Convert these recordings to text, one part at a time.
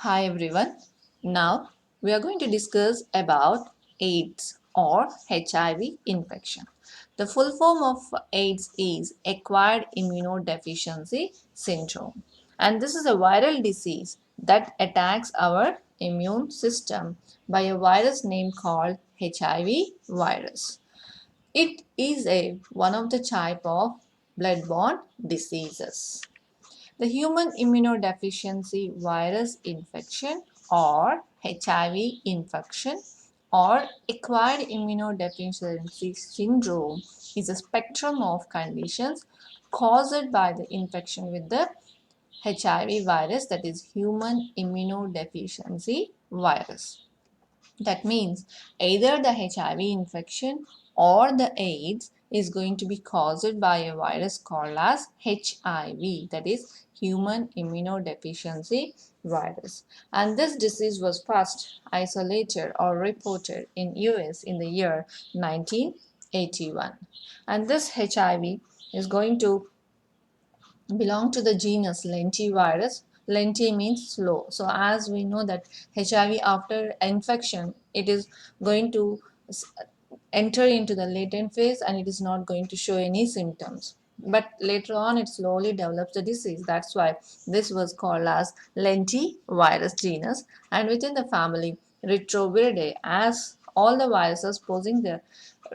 Hi everyone. Now we are going to discuss about AIDS or HIV infection. The full form of AIDS is acquired immunodeficiency syndrome, and this is a viral disease that attacks our immune system by a virus name called HIV virus. It is one of the type of blood-borne diseases. The human immunodeficiency virus infection or HIV infection or acquired immunodeficiency syndrome is a spectrum of conditions caused by the infection with the HIV virus, that is human immunodeficiency virus. That means either the HIV infection or the AIDS is going to be caused by a virus called as HIV, that is human immunodeficiency virus. And this disease was first isolated or reported in US in the year 1981. And this HIV is going to belong to the genus lentivirus. Lenti means slow. So as we know that HIV after infection, it is going to enter into the latent phase and it is not going to show any symptoms. But later on it slowly develops the disease. That's why this was called as lentivirus genus, and within the family Retroviridae, as all the viruses posing the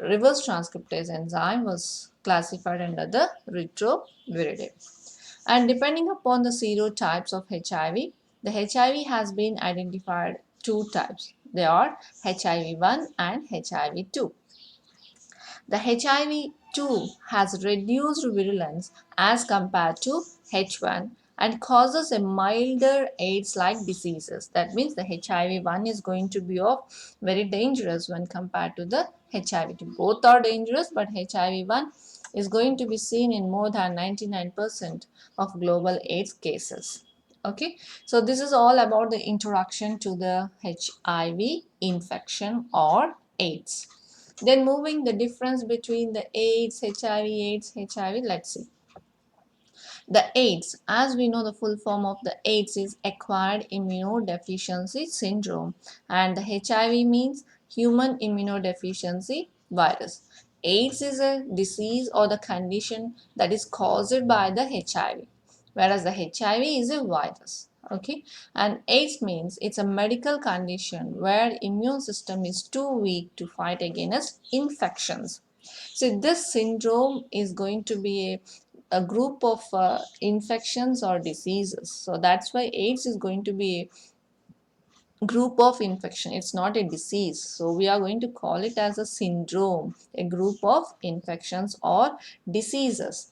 reverse transcriptase enzyme was classified under the Retroviridae. And depending upon the serotypes of HIV, the HIV has been identified two types. They are HIV-1 and HIV-2. The HIV-2 has reduced virulence as compared to H1 and causes a milder AIDS-like diseases. That means the HIV-1 is going to be of very dangerous when compared to the HIV-2. Both are dangerous, but HIV-1 is going to be seen in more than 99% of global AIDS cases. Okay, so this is all about the introduction to the HIV infection or AIDS. Then moving the difference between the AIDS, let's see. The AIDS, as we know, the full form of the AIDS is acquired immunodeficiency syndrome, and the HIV means human immunodeficiency virus. AIDS is a disease or the condition that is caused by the HIV, whereas the HIV is a virus. Okay, and AIDS means it's a medical condition where immune system is too weak to fight against infections. So this syndrome is going to be a group of infections or diseases. So that's why AIDS is going to be a group of infection. It's not a disease. So we are going to call it as a syndrome, a group of infections or diseases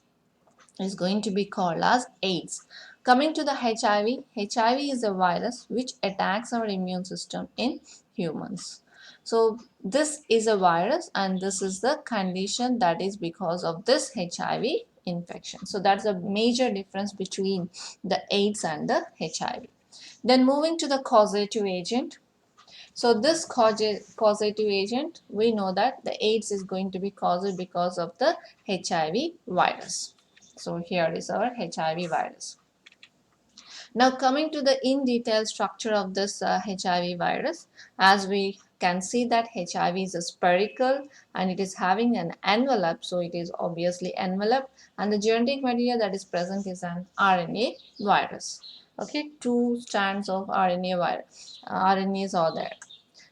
is going to be called as AIDS. Coming to the HIV, HIV is a virus which attacks our immune system in humans. So this is a virus and this is the condition that is because of this HIV infection. So that's a major difference between the AIDS and the HIV. Then moving to the causative agent. So this causative agent, we know that the AIDS is going to be caused because of the HIV virus. So here is our HIV virus. Now coming to the in detail structure of this HIV virus, as we can see that HIV is a spherical and it is having an envelope, so it is obviously enveloped, and the genetic material that is present is an RNA virus. Okay, two strands of RNAs are there,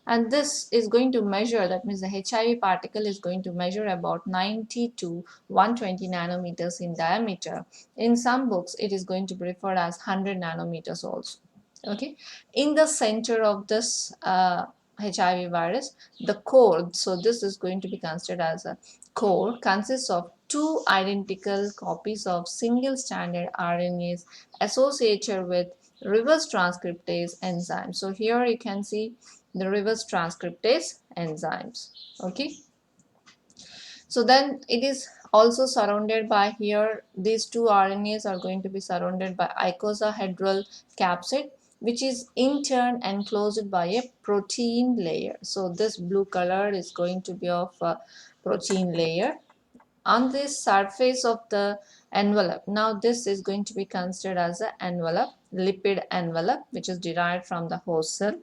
and this is going to measure, that means the HIV particle is going to measure about 90 to 120 nanometers in diameter. In some books it is going to be referred as 100 nanometers also. Okay, in the center of this HIV virus, the core, so this is going to be considered as a core, consists of two identical copies of single stranded RNAs associated with reverse transcriptase enzymes. So here you can see the reverse transcriptase enzymes. Okay, so then it is also surrounded by, here these two RNAs are going to be surrounded by icosahedral capsid, which is in turn enclosed by a protein layer. So this blue color is going to be of a protein layer on this surface of the envelope. Now this is going to be considered as an envelope, lipid envelope which is derived from the host cell.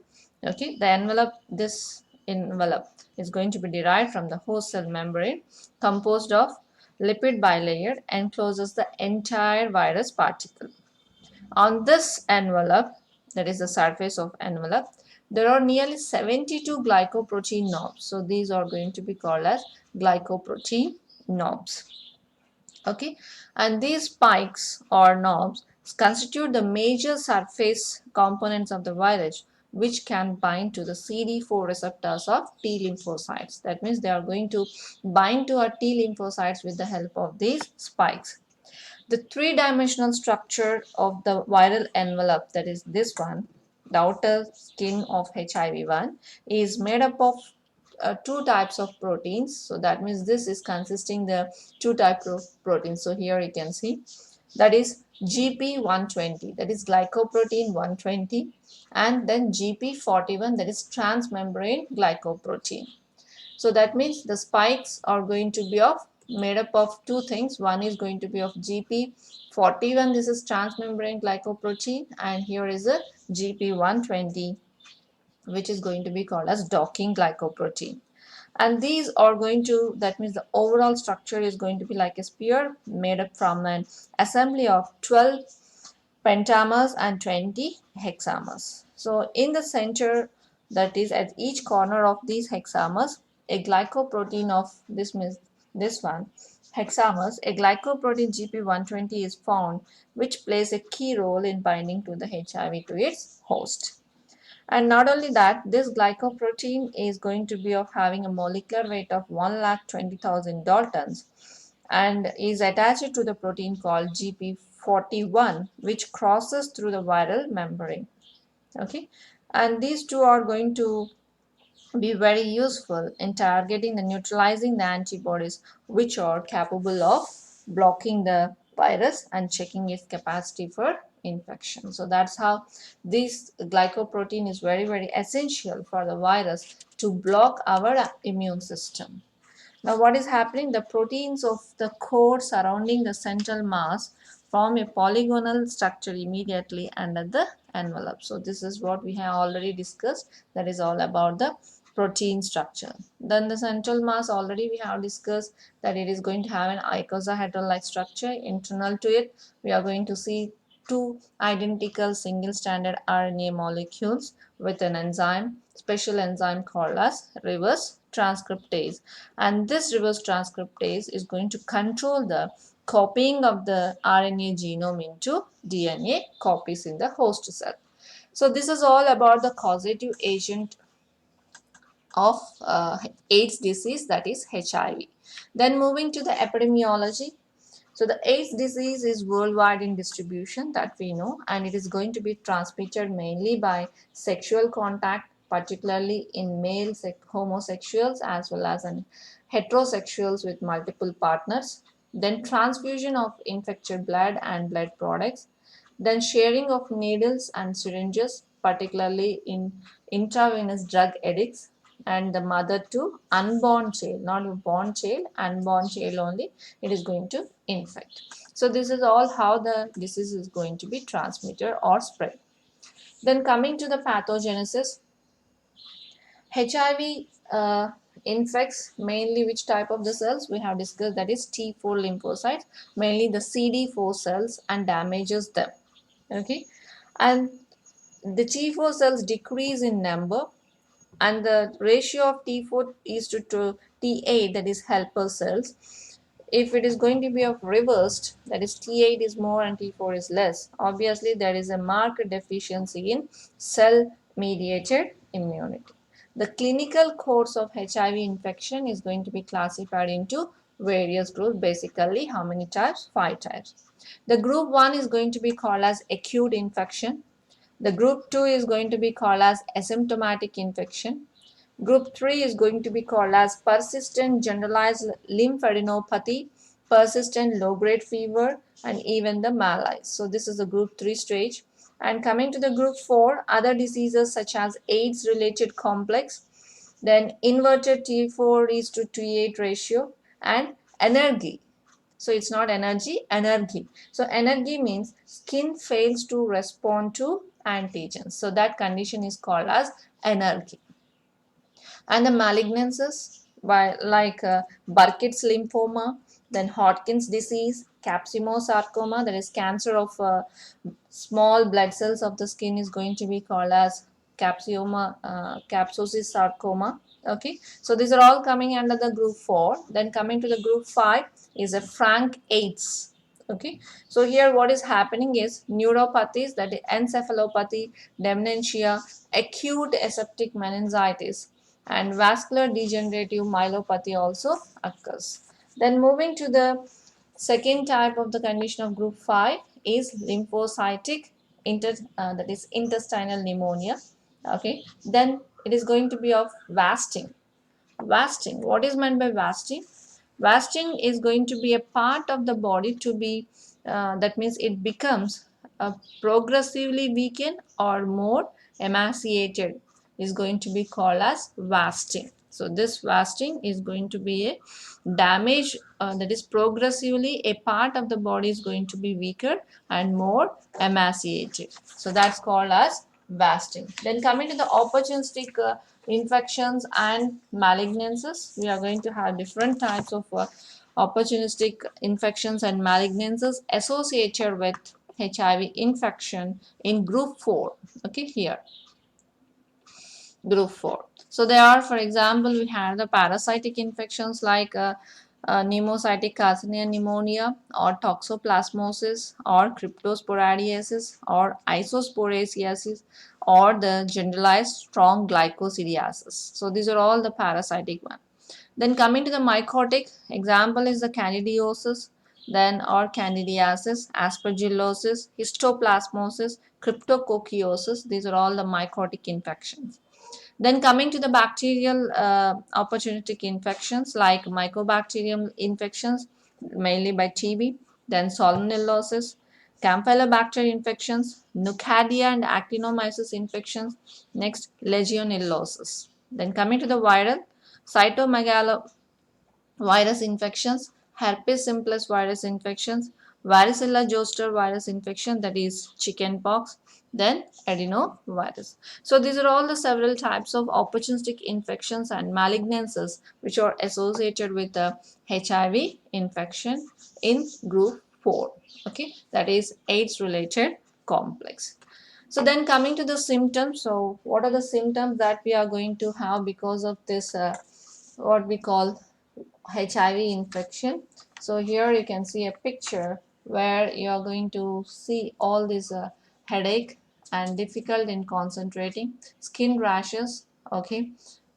Okay, the envelope, this envelope is going to be derived from the host cell membrane composed of lipid bilayer encloses the entire virus particle. On this envelope, that is the surface of envelope, there are nearly 72 glycoprotein knobs. So these are going to be called as glycoprotein knobs. Okay, and these spikes or knobs constitute the major surface components of the virus which can bind to the CD4 receptors of T lymphocytes. That means they are going to bind to our T lymphocytes with the help of these spikes. The three-dimensional structure of the viral envelope, that is this one, the outer skin of HIV-1, is made up of two types of proteins. So that means this is consisting the two types of proteins. So here you can see that is GP120, that is glycoprotein 120, and then GP41, that is transmembrane glycoprotein. So that means the spikes are going to be of made up of two things. One is going to be of GP41, this is transmembrane glycoprotein, and here is a GP120 which is going to be called as docking glycoprotein. And these are going to, that means the overall structure is going to be like a sphere made up from an assembly of 12 pentamers and 20 hexamers. So in the center, that is at each corner of these hexamers, a glycoprotein of this means this one hexamers, a glycoprotein GP120 is found, which plays a key role in binding to the HIV to its host. And not only that, this glycoprotein is going to be of having a molecular weight of 1,20,000 Daltons and is attached to the protein called GP41, which crosses through the viral membrane. Okay, and these two are going to be very useful in targeting and neutralizing the antibodies which are capable of blocking the virus and checking its capacity for infection. So that's how this glycoprotein is very essential for the virus to block our immune system. Now what is happening? The proteins of the core surrounding the central mass form a polygonal structure immediately under the envelope. So this is what we have already discussed. That is all about the protein structure. Then the central mass, already we have discussed that it is going to have an icosahedral-like structure. Internal to it, we are going to see two identical single-stranded RNA molecules with an enzyme, special enzyme called as reverse transcriptase. And this reverse transcriptase is going to control the copying of the RNA genome into DNA copies in the host cell. So this is all about the causative agent of AIDS disease, that is HIV. Then moving to the epidemiology. So the AIDS disease is worldwide in distribution, that we know, and it is going to be transmitted mainly by sexual contact, particularly in male homosexuals as well as in heterosexuals with multiple partners. Then transfusion of infected blood and blood products. Then sharing of needles and syringes, particularly in intravenous drug addicts, and the mother to unborn child, not a born child, unborn child only, it is going to infect. So this is all how the disease is going to be transmitted or spread. Then coming to the pathogenesis, HIV infects mainly which type of the cells? We have discussed, that is T4 lymphocytes, mainly the CD4 cells, and damages them. Okay, and the T4 cells decrease in number, and the ratio of T4 is to T8, that is helper cells. If it is going to be of reversed, that is T8 is more and T4 is less, obviously there is a marked deficiency in cell mediated immunity. The clinical course of HIV infection is going to be classified into various groups. Basically, how many types? 5 types. The group 1 is going to be called as acute infection. The group 2 is going to be called as asymptomatic infection. Group 3 is going to be called as persistent generalized lymphadenopathy, persistent low-grade fever, and even the malaise. So this is the group 3 stage. And coming to the group 4, other diseases such as AIDS-related complex, then inverted T4 is to T8 ratio, and energy. So it's not energy, energy. So energy means skin fails to respond to antigens. So that condition is called as energy. And the malignancies like Burkitt's lymphoma, then Hodgkin's disease, capsomosarcoma, that is cancer of small blood cells of the skin, is going to be called as capsosis sarcoma. Okay, so these are all coming under the group 4. Then coming to the group 5 is a frank AIDS. Okay, so here what is happening is neuropathies, that is encephalopathy, dementia, acute aseptic meningitis, and vascular degenerative myelopathy also occurs. Then moving to the second type of the condition of group 5 is lymphocytic that is intestinal pneumonia. Okay, then it is going to be of wasting. Wasting, what is meant by wasting? Wasting is going to be a part of the body to be that means it becomes progressively weakened or more emaciated, is going to be called as wasting. So this wasting is going to be a damage that is progressively a part of the body is going to be weaker and more emaciated. So that's called as wasting. Then coming to the opportunistic infections and malignancies, we are going to have different types of opportunistic infections and malignancies associated with HIV infection in group 4. Okay, here group 4. So there are, for example, we have the parasitic infections like pneumocytic carcinia pneumonia, or toxoplasmosis, or cryptosporidiosis, or isosporasiasis, or the generalized strong glycosidiasis. So these are all the parasitic ones. Then coming to the mycotic, example is the candidiosis, then or candidiasis, aspergillosis, histoplasmosis, cryptococcosis. These are all the mycotic infections. Then coming to the bacterial opportunistic infections like mycobacterium infections, mainly by TB, then salmonellosis, Campylobacter infections, Nocardia and actinomyces infections, next legionellosis. Then coming to the viral, cytomegalovirus infections, herpes simplex virus infections, varicella zoster virus infection, that is chickenpox, then adenovirus. So these are all the several types of opportunistic infections and malignancies which are associated with the HIV infection in group 4. Okay, that is AIDS related complex. So then coming to the symptoms, so what are the symptoms that we are going to have because of this what we call HIV infection? So here you can see a picture where you are going to see all this headache and difficult in concentrating, skin rashes. Okay,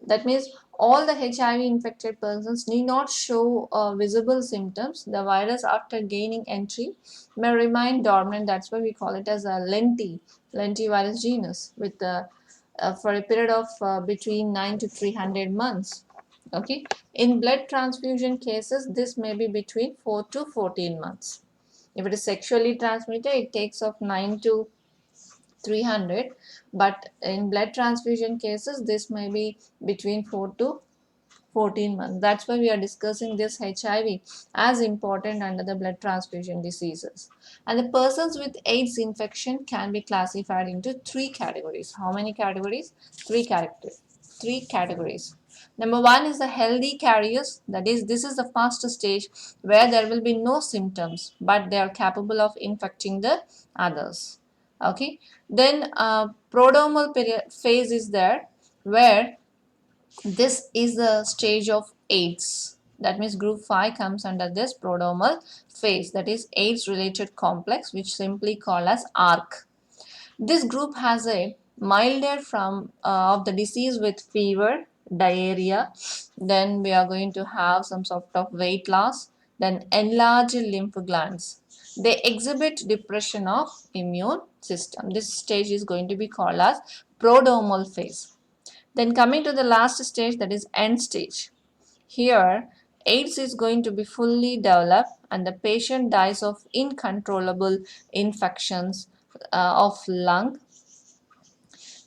that means all the HIV infected persons need not show visible symptoms. The virus, after gaining entry, may remain dormant. That's why we call it as a lentivirus genus with for a period of between 9 to 300 months. Okay, in blood transfusion cases, this may be between 4 to 14 months. If it is sexually transmitted, it takes of 9 to 300, but in blood transfusion cases, this may be between 4 to 14 months. That's why we are discussing this HIV as important under the blood transfusion diseases. And the persons with AIDS infection can be classified into 3 categories. How many categories? 3 categories. 3 categories. Number 1 is the healthy carriers. That is, this is the first stage where there will be no symptoms, but they are capable of infecting the others. Okay. Then prodromal phase is there, where this is the stage of AIDS. That means group 5 comes under this prodromal phase, that is AIDS related complex, which simply called as ARC. This group has a milder form of the disease with fever, diarrhea. Then we are going to have some sort of weight loss, then enlarged lymph glands. They exhibit depression of immune system. This stage is going to be called as prodromal phase. Then coming to the last stage, that is end stage. Here, AIDS is going to be fully developed and the patient dies of incontrollable infections of lung,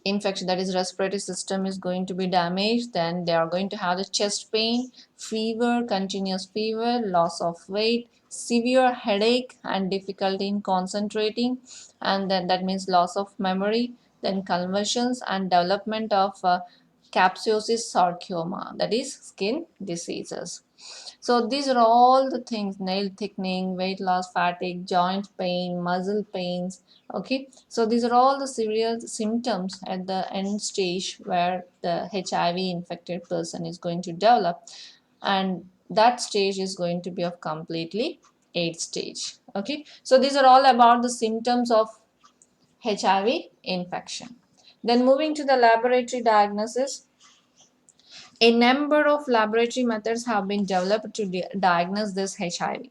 infection, that is respiratory system, is going to be damaged, then they are going to have the chest pain, fever, continuous fever, loss of weight, severe headache and difficulty in concentrating, and then that means loss of memory, then convulsions and development of capsulosis sarcoma, that is skin diseases. So these are all the things: nail thickening, weight loss, fatigue, joint pain, muscle pains. Okay, so these are all the severe symptoms at the end stage where the HIV infected person is going to develop, and that stage is going to be of completely AIDS stage. Okay, so these are all about the symptoms of HIV infection. Then moving to the laboratory diagnosis, a number of laboratory methods have been developed to diagnose this HIV.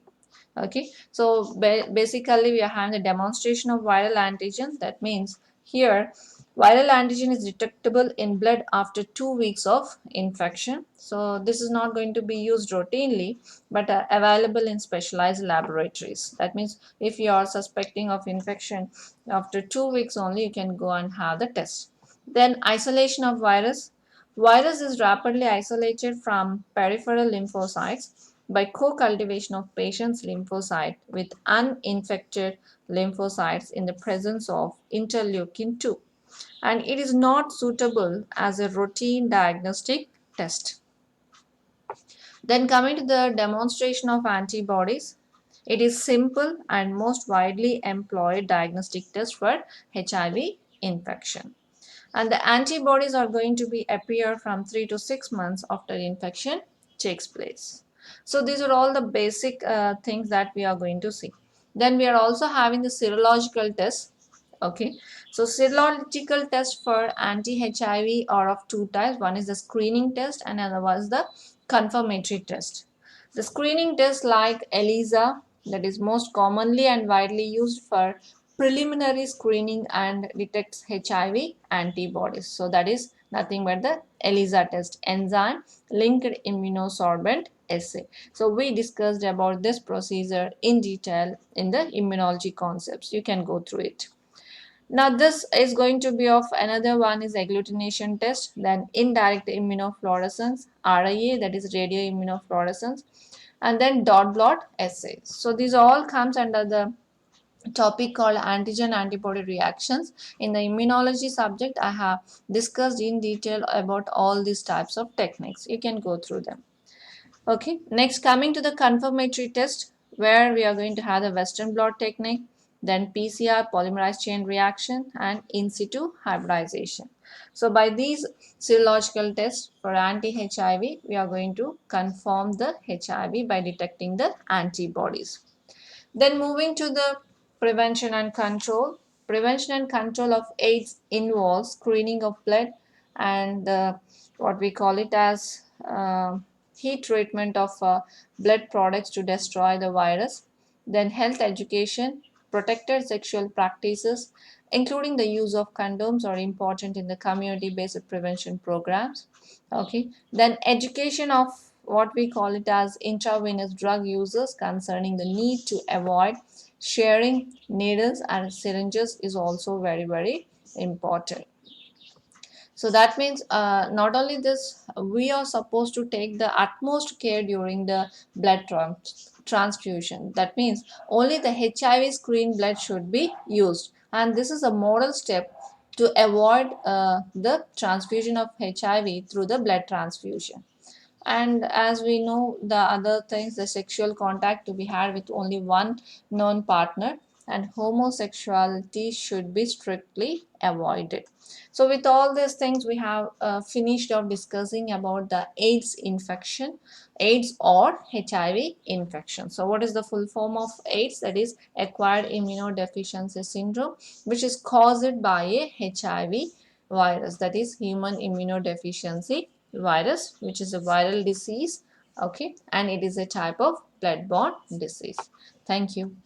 Okay, so basically we are having a demonstration of viral antigen. That means here viral antigen is detectable in blood after 2 weeks of infection. So this is not going to be used routinely, but available in specialized laboratories. That means if you are suspecting of infection, after 2 weeks only you can go and have the test. Then isolation of virus. Virus is rapidly isolated from peripheral lymphocytes by co-cultivation of patient's lymphocyte with uninfected lymphocytes in the presence of interleukin 2, and it is not suitable as a routine diagnostic test. Then coming to the demonstration of antibodies, it is simple and most widely employed diagnostic test for HIV infection, and the antibodies are going to be appear from 3 to 6 months after infection takes place. So these are all the basic things that we are going to see. Then we are also having the serological test. Okay, so serological test for anti-HIV are of two types. One is the screening test and another was the confirmatory test. The screening test like ELISA, that is most commonly and widely used for preliminary screening and detects HIV antibodies. So that is nothing but the ELISA test, enzyme linked immunosorbent assay. So we discussed about this procedure in detail in the immunology concepts. You can go through it. Now this is going to be of another one is agglutination test, then indirect immunofluorescence, RIA, that is radio immunofluorescence, and then dot blot assay. So these all comes under the topic called antigen antibody reactions. In the immunology subject, I have discussed in detail about all these types of techniques. You can go through them. Okay, next coming to the confirmatory test, where we are going to have the Western blot technique, then PCR polymerase chain reaction and in situ hybridization. So by these serological tests for anti-HIV, we are going to confirm the HIV by detecting the antibodies. Then moving to the prevention and control. Prevention and control of AIDS involves screening of blood and what we call it as heat treatment of blood products to destroy the virus. Then health education, protected sexual practices, including the use of condoms, are important in the community-based prevention programs. Okay. Then education of what we call it as intravenous drug users concerning the need to avoid sharing needles and syringes is also very important. So that means not only this, we are supposed to take the utmost care during the blood transfusion. That means only the HIV screen blood should be used, and this is a moral step to avoid the transfusion of HIV through the blood transfusion. And as we know, the other things, the sexual contact to be had with only one known partner, and homosexuality should be strictly avoided. So with all these things, we have finished of discussing about the AIDS infection, AIDS or HIV infection. So what is the full form of AIDS? That is acquired immunodeficiency syndrome, which is caused by a HIV virus, that is human immunodeficiency virus, which is a viral disease. Okay, and it is a type of blood-borne disease. Thank you.